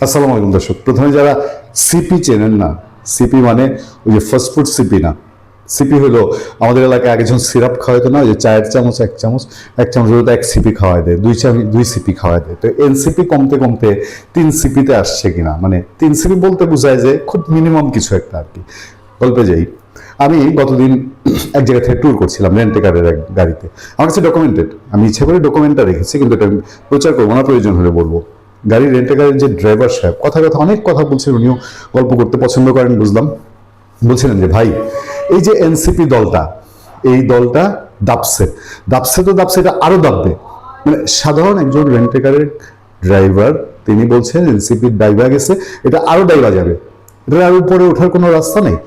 আসসালামু আলাইকুম দর্শক। প্রথমে যারা সিপি চেনেন না, সিপি মানে ওই যে ফাস্টফুড সিপি না। সিপি হলো আমাদের এলাকায় একজন সিরাপ খাওয়াইতো না, ওই যে চায়ের চামচ এক চামচ হলো এক সিপি খাওয়াই দেয়, দুই সিপি খাওয়াই দেয়। তো এনসিপি কমতে কমতে 3 সিপিতে আসছে কিনা, মানে 3 সিপি বলতে বোঝায় যে খুব মিনিমাম কিছু একটা আর কি। গল্পে যাই, আমি গতদিন এক জায়গা থেকে ট্যুর করছিলাম রেন্টে কারের এক গাড়িতে। আমার কাছে ডকুমেন্টেড, আমি ইচ্ছে করে ডকুমেন্টটা রেখেছি, কিন্তু এটা আমি প্রচার করবো না, প্রয়োজন হলে বলবো। গাড়ি রেন্টে গাড়ির যে ড্রাইভার সাহেব কথা অনেক কথা বলছিলেন, উনিও গল্প করতে পছন্দ করেন বুঝলাম। বলছিলেন যে ভাই, এই যে এনসিপি দলটা, এই দলটা দাবছে দাবছে তো দাবছে, এটা আরো দাববে। মানে সাধারণ একজন রেন্টে গাড়ির ড্রাইভার, তিনি বলছেন এনসিপি ডাইভা গেছে, এটা আরো ডাইভা যাবে, এটা আর উপরে ওঠার কোনো রাস্তা নেই।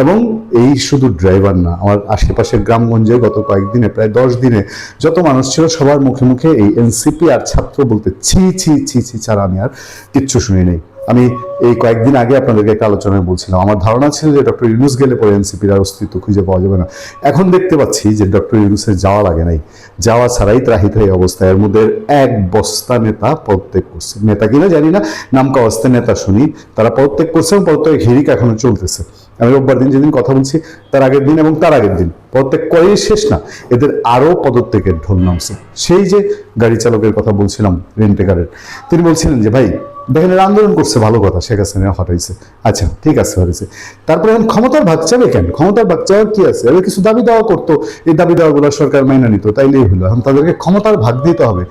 এবং এই শুধু ড্রাইভার না, আমার আশেপাশের গ্রামগঞ্জে গত কয়েকদিনে প্রায় 10 দিনে যত মানুষ ছিল সবার মুখে মুখে এই এনসিপি আর ছাত্র বলতে ছি ছি ছি ছি ছাড়া আমি আর কিচ্ছু শুনি নেই। আমি এই কয়েকদিন আগে আপনাদেরকে একটা আলোচনায় বলছিলাম, আমার ধারণা ছিল যে ডক্টর ইউনূস গেলে পরে এনসিপির আর অস্তিত্ব খুঁজে পাওয়া যাবে না। এখন দেখতে পাচ্ছি যে ডক্টর ইউনূসের যাওয়া লাগে নাই, যাওয়া ছাড়াই ত্রাহি অবস্থায়। এর মধ্যে এক বস্তা নেতা পদত্যাগ করছে, নেতা কিনা জানি না, নাম কাওয়াস্তে নেতা শুনি, তারা পদত্যাগ করছে এবং পদত্যাগের হিড়িক এখনো চলতেছে। আমি রোববার দিন যেদিন কথা বলছি তার আগের দিন এবং তার আগের দিন পদত্যাগ করেই শেষ না, এদের আরো পদত্যাগের ঢোল নামছে। সেই যে গাড়ি চালকের কথা বলছিলাম রেন্টেকারের, তিনি বলছিলেন যে ভাই দেখেন এরা আন্দোলন করছে, ভালো কথা, শেখ হাসিনা হটাইছে, আচ্ছা ঠিক আছে হয়েছে, তারপরে এখন ক্ষমতার ভাগ চাবে কেন? ক্ষমতার ভাগ চাওয়ার কি আছে? এবার কিছু দাবি দেওয়া করতো, এই দাবি দেওয়াগুলো সরকার মাইনা নিত, তাইলেই হলো। এখন তাদেরকে ক্ষমতার ভাগ দিতে হবে।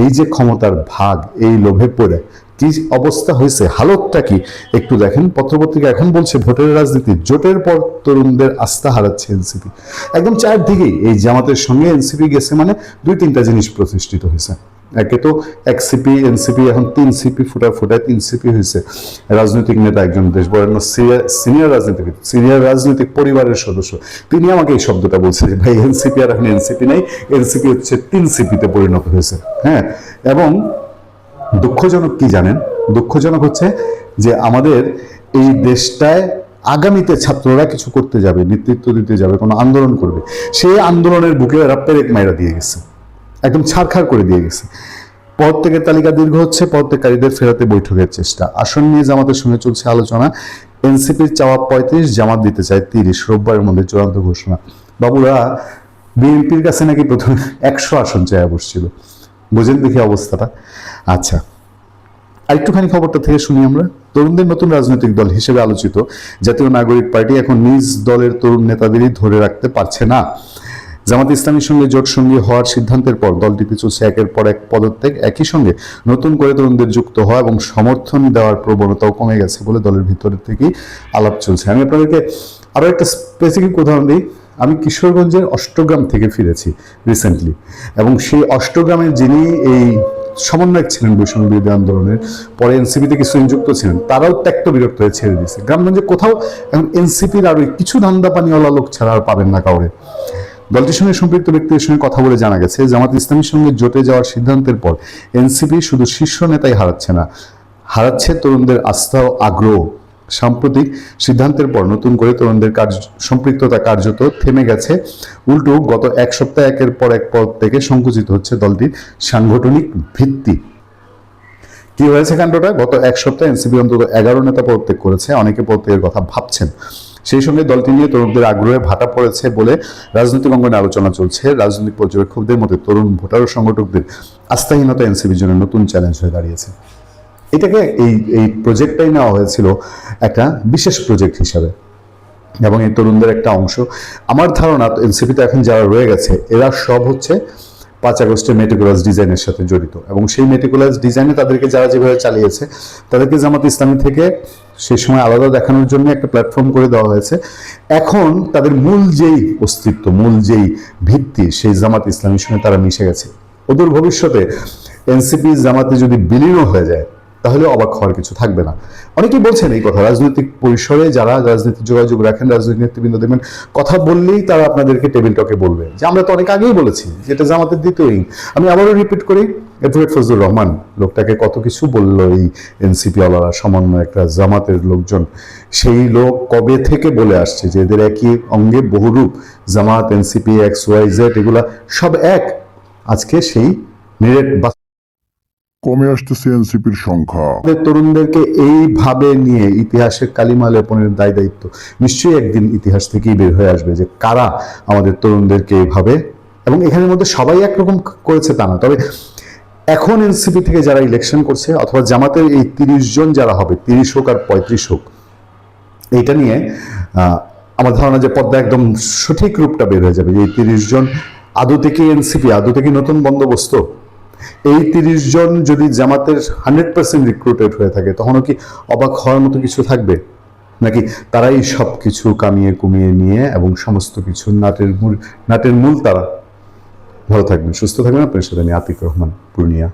এই যে ক্ষমতার ভাগ, এই লোভে পড়ে কি অবস্থা হয়েছে, হালতটা কি একটু দেখেন। পত্রপত্রিকা এখন বলছে ভোটের রাজনীতি, জোটের পর তরুণদের আস্থা হারাচ্ছে এনসিপি। একদম চারদিকেই এই জামাতের সঙ্গে এনসিপি গেছে, মানে 2-3টা জিনিস প্রতিষ্ঠিত হয়েছে। একে তো এক সিপি, এনসিপি এখন 3 সিপি, ফুটায় 3 সিপি হয়েছে। রাজনৈতিক নেতা, একজন দেশ বরেণ্য সিনিয়র রাজনীতিবিদ, সিনিয়র রাজনৈতিক পরিবারের সদস্য, তিনি আমাকে এই শব্দটা বলছে যে ভাই এনসিপি আর এখন এনসিপি নাই, এনসিপি হচ্ছে 3 সিপিতে পরিণত হয়েছে। হ্যাঁ, এবং দুঃখজনক কি জানেন? দুঃখজনক হচ্ছে যে আমাদের এই দেশটায় আগামীতে ছাত্ররা কিছু করতে যাবে, নেতৃত্ব দিতে যাবে, কোনো আন্দোলন করবে, সেই আন্দোলনের বুকে এরা পেরেক মাইরা দিয়ে গেছে, একদম ছাড়খাড় করে দিয়ে গেছে। পদত্যাগের তালিকা দীর্ঘ হচ্ছে, পদত্যাগকারীদের ফেরাতে বৈঠকের চেষ্টা। আসন নিয়ে জামাতের সঙ্গে চলছে আলোচনা। এনসিপির চাওয়া 35, জামাত দিতে চায় 30, রোববারের মধ্যে চূড়ান্ত ঘোষণা। বাবুরা বিএনপির কাছে নাকি প্রথমে 100 আসন চাইয়া বসছিল, বুঝেন দেখি অবস্থাটা। আচ্ছা, আরেকটুখানি খবরটা থেকে শুনি আমরা। তরুণদের নতুন রাজনৈতিক দল হিসেবে আলোচিত জাতীয় নাগরিক পার্টি এখন নিজ দলের তরুণ নেতাদেরই ধরে রাখতে পারছে না। জামাত ইসলামীর সঙ্গে জোট সঙ্গী হওয়ার সিদ্ধান্তের পর দলটিতে চলছে একের পর এক পদত্যাগ। একই সঙ্গে নতুন করে তরুণদের যুক্ত হওয়া এবং সমর্থন দেওয়ার প্রবণতাও কমে গেছে বলে দলের ভিতরের থেকেই আলাপ চলছে। আমি আপনাদেরকে আরো একটা স্পেসিফিক উদাহরণ দিই। আমি কিশোরগঞ্জের অষ্টগ্রাম থেকে ফিরেছি রিসেন্টলি, এবং সেই অষ্টগ্রামের যিনি এই সমন্বয়ক ছিলেন বৈষম্য বিরোধী আন্দোলনের, পরে এনসিপিতে কিছুদিন যুক্ত ছিলেন, তারাও ত্যক্ত বিরক্ত হয়ে ছেড়ে দিয়েছে। গ্রামগঞ্জে কোথাও এখন এনসিপির আরো কিছু ধান্দা পানিওয়ালা লোক ছাড়া আর পাবেন না কাউরে। দলটির সঙ্গে সম্পৃক্ত ব্যক্তিদের সঙ্গে কথা বলে জানা গেছে, জামাত ইসলামীর সঙ্গে জোটে যাওয়ার সিদ্ধান্তের পর এনসিপি শুধু শীর্ষ নেতাই হারাচ্ছে না, হারাচ্ছে তরুণদের আস্থা ও আগ্রহ। সাম্প্রতিক সিদ্ধান্তের পর নতুন করে তরুণদের সম্পৃক্ততা কার্যত থেমে গেছে। উল্টো গত এক সপ্তাহে একের পর এক পদ থেকে সংকুচিত হচ্ছে দলটির সাংগঠনিক ভিত্তি। কি হয়েছে কাণ্ডটা? গত এক সপ্তাহে এনসিপি অন্তত 11 নেতা পদত্যাগ করেছে, অনেকে পদত্যাগের কথা ভাবছেন। সেই সঙ্গে দলটি নিয়ে তরুণদের আগ্রহে ভাটা পড়েছে বলে রাজনৈতিক অঙ্গনে আলোচনা চলছে। রাজনৈতিক পর্যবেক্ষকদের মতে তরুণ ভোটার ও সংগঠকদের আস্থাহীনতা এনসিপির জন্য নতুন চ্যালেঞ্জ হয়ে দাঁড়িয়েছে। এটাকে এই প্রজেক্টটাই নেওয়া হয়েছিল একটা বিশেষ প্রজেক্ট হিসাবে, এবং এই তরুণদের একটা অংশ, আমার ধারণা এনসিপিতে এখন যারা রয়ে গেছে এরা সব হচ্ছে 5 আগস্টের মেটিকুলাস ডিজাইনের সাথে জড়িত, এবং সেই মেটিকুলাস ডিজাইনে তাদেরকে যারা যেভাবে চালিয়েছে তাদেরকে জামাত ইসলামী থেকে সেই সময় আলাদা দেখানোর জন্য একটা প্ল্যাটফর্ম করে দেওয়া হয়েছে। এখন তাদের মূল যেই অস্তিত্ব, মূল যেই ভিত্তি, সেই জামাত ইসলামীর সঙ্গে তারা মিশে গেছে। ওদের ভবিষ্যতে এনসিপি জামাতে যদি বিলীনও হয়ে যায় তাহলে অবাক হওয়ার কিছু থাকবে না। অনেকেই বলছেন এই কথা, রাজনৈতিক পরিসরে যারা রাজনীতি যোগাযোগ রাখেন, রাজনৈতিক নেতৃবৃন্দ দেখবেন কথা বললেই তারা আপনাদেরকে টেবিল টকে বলবে যে আমরা তো অনেক আগেই বলেছি যেটা জামাতের দ্বিতীয় উইং। আমি আবারও রিপিট করি, অ্যাডভোকেট ফজলুর রহমান লোকটাকে কত কিছু বললো এই এনসিপি ওয়ালারা, সমন্বয়করা, জামাতের লোকজন। সেই লোক কবে থেকে বলে আসছে যে এদের একই অঙ্গে বহুরূপ, জামাত, এনসিপি, XYZ এগুলা সব এক। আজকে সেই নিরেট কমে আসতেছে এনসিপির সংখ্যা। আমাদের তরুণদেরকে এইভাবে নিয়ে ইতিহাসের কালিমা লেপনের দায় দায়িত্ব নিশ্চয়ই একদিন ইতিহাস থেকেই বের হয়ে আসবে যে কারা আমাদের তরুণদেরকে এইভাবে, এবং এখানের মধ্যে সবাই একরকম করেছে তা না, তবে এখন এনসিপি থেকে যারা ইলেকশন করছে অথবা জামাতের এই 30 জন যারা হবে, 30 হোক আর 35 হোক, এইটা নিয়ে আমার ধারণা যে পদ্মা একদম সঠিক রূপটা বের হয়ে যাবে যে এই 30 জন আদৌ থেকে এনসিপি, আদৌ থেকে নতুন বন্দোবস্ত। এই 30 জন যদি জামাতের 100% রিক্রুটেড হয়ে থাকে তখনও কি অবাক হওয়ার মতো কিছু থাকবে, নাকি তারাই সব কিছু কামিয়ে কুমিয়ে নিয়ে এবং সমস্ত কিছু নাটের মূল তারা। ভালো থাকবেন, সুস্থ থাকবেন। আপনার সাথে আমি আতিক রহমান, পূর্ণিয়া।